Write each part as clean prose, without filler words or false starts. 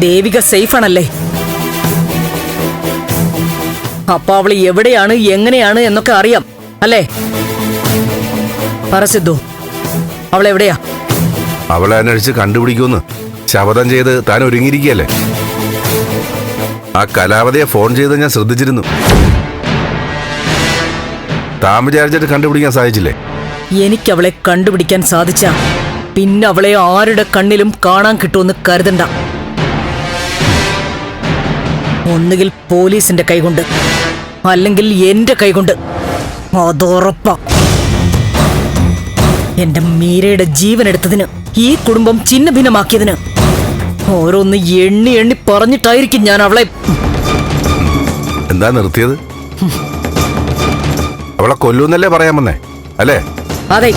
Devika safe ആണല്ലേ? അപ്പൊ അവള് എവിടെയാണ്, എങ്ങനെയാണ് എന്നൊക്കെ അറിയാം അല്ലേ? പറ സിദ്ധു, അവളെവിടെയാ? അവളെ അന്വേഷിച്ച് കണ്ടുപിടിക്കുമെന്ന് ശപഥം ചെയ്ത് താൻ ഒരുങ്ങിയിരിക്കുകയല്ലേ? ആ കലാവതിയെ ഫോൺ ചെയ്ത് ഞാൻ ശ്രദ്ധിച്ചിരുന്നു. താൻ വിചാരിച്ചിട്ട് കണ്ടുപിടിക്കാൻ സാധിച്ചില്ലേ? എനിക്കവളെ കണ്ടുപിടിക്കാൻ സാധിച്ച പിന്നെ അവളെ ആരുടെ കണ്ണിലും കാണാൻ കിട്ടുമെന്ന് കരുതണ്ട. ഒന്നുകിൽ പോലീസിന്റെ കൈകൊണ്ട്, അല്ലെങ്കിൽ എന്റെ കൈകൊണ്ട്. അതുറപ്പാ. എന്റെ മീരയുടെ ജീവൻ എടുത്തതിന്, ഈ കുടുംബം ചിന്ന ഭിന്നമാക്കിയതിന് ഓരോന്ന് എണ്ണി എണ്ണി പറഞ്ഞിട്ടായിരിക്കും ഞാൻ അവളെ. എന്താ നിർത്തിയത്? അവളെ കൊല്ലൂന്നല്ലേ പറയാൻ വന്നേ അല്ലേ? അതെ,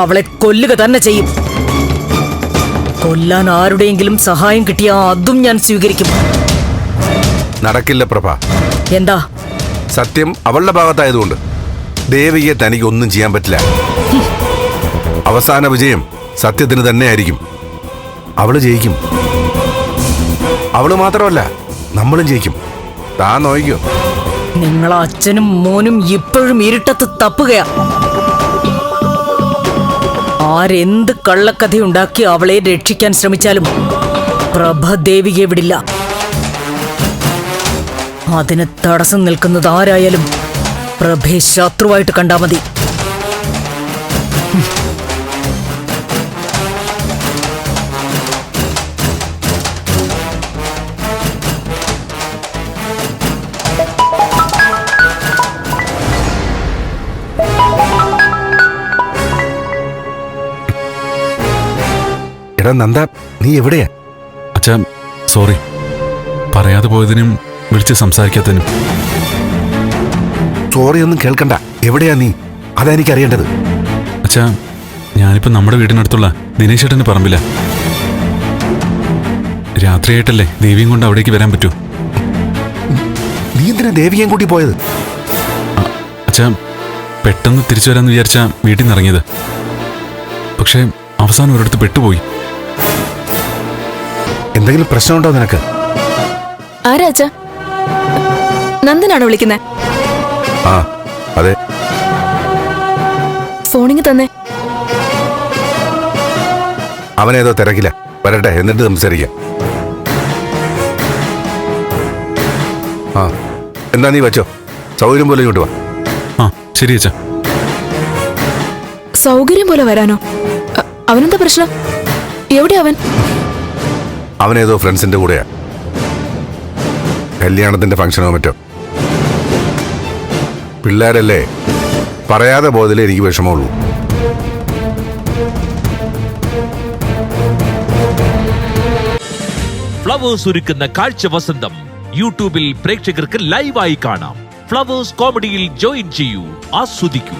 അവളെ കൊല്ലുക തന്നെ ചെയ്യും. കൊല്ലാൻ ആരുടെയെങ്കിലും സഹായം കിട്ടിയാ അതും ഞാൻ സ്വീകരിക്കും. നടക്കില്ല പ്രഭ. എന്താ? സത്യം അവളുടെ ഭാഗത്തായതുകൊണ്ട് ദേവിയെ തനിക്ക് ഒന്നും ചെയ്യാൻ പറ്റില്ല. അവസാന വിജയം സത്യത്തിന് തന്നെയായിരിക്കും. അവള് ജയിക്കും. അവള് മാത്രമല്ല, നമ്മളും ജയിക്കും. താൻ നോക്കിക്കോ. നിങ്ങളെ അച്ഛനും മോനും ഇപ്പോഴും ഇരുട്ടത്ത് തപ്പുകയാ. ആരെന്ത് കള്ളക്കഥയുണ്ടാക്കി അവളെ രക്ഷിക്കാൻ ശ്രമിച്ചാലും പ്രഭ ദേവികയെ വിടില്ല. അതിന് തടസ്സം നിൽക്കുന്നത് ആരായാലും പ്രഭയെ ശത്രുവായിട്ട് കണ്ടാ മതി. എടാ നന്ദ, നീ എവിടെയാ? അച്ഛാ, സോറി. പറയാതെ പോയതിനും വിളിച്ച് സംസാരിക്കാത്തതിനും. സോറി ഒന്നും കേൾക്കണ്ട. എവിടെയാ നീ? അതാ എനിക്ക് അറിയേണ്ടത്. അച്ഛാ, ഞാനിപ്പോ നമ്മുടെ വീടിനടുത്തുള്ള ദിനേശ് ചേട്ടന്റെ പറമ്പില്ല. രാത്രിയായിട്ടല്ലേ ദേവിയും കൊണ്ട് അവിടേക്ക് വരാൻ പറ്റൂ? നീ എന്തിനാ ദേവിയെയും കൂട്ടി പോയത്? അച്ഛാ, പെട്ടെന്ന് തിരിച്ചു വരാന്ന് വിചാരിച്ചാ വീട്ടിൽ നിന്ന് ഇറങ്ങിയത്. പക്ഷേ അവസാനം ഒരിടത്ത് പെട്ടുപോയി. എന്തെങ്കിലും പ്രശ്നമുണ്ടോ നിനക്ക്? ആരാ അച്ഛാ? നന്ദനാണോ വിളിക്കുന്നത്? ആ അതെ. ഫോണിങ് തന്നെ. അവനേതോ തിരക്കില്ല. വരട്ടെ, എന്നിട്ട് സംസാരിക്കാം. ആ എന്താ നീ വച്ചോ. സൗകര്യം പോലെ ഇങ്ങോട്ട് വാ. ആ ശരി അച്ഛാ. സൗകര്യം പോലെ വരാനോ? അവനെന്താ പ്രശ്നം? എവിടെ അവൻ? അവനേതോ ഫ്രണ്ട്സിന്റെ കൂടെയാ. കല്യാണത്തിന്റെ ഫംഗ്ഷനോ മറ്റോ. പിള്ളേരല്ലേ, പറയാതെ പോയതിലേ എനിക്ക് വിഷമമുള്ളൂ. ഫ്ലവേഴ്സ് ഒരുക്കുന്ന കാഴ്ച വസന്തം യൂട്യൂബിൽ പ്രേക്ഷകർക്ക് ലൈവായി കാണാം. ഫ്ലവേഴ്സ് കോമഡിയിൽ ജോയിൻ ചെയ്യൂ, ആസ്വദിക്കൂ.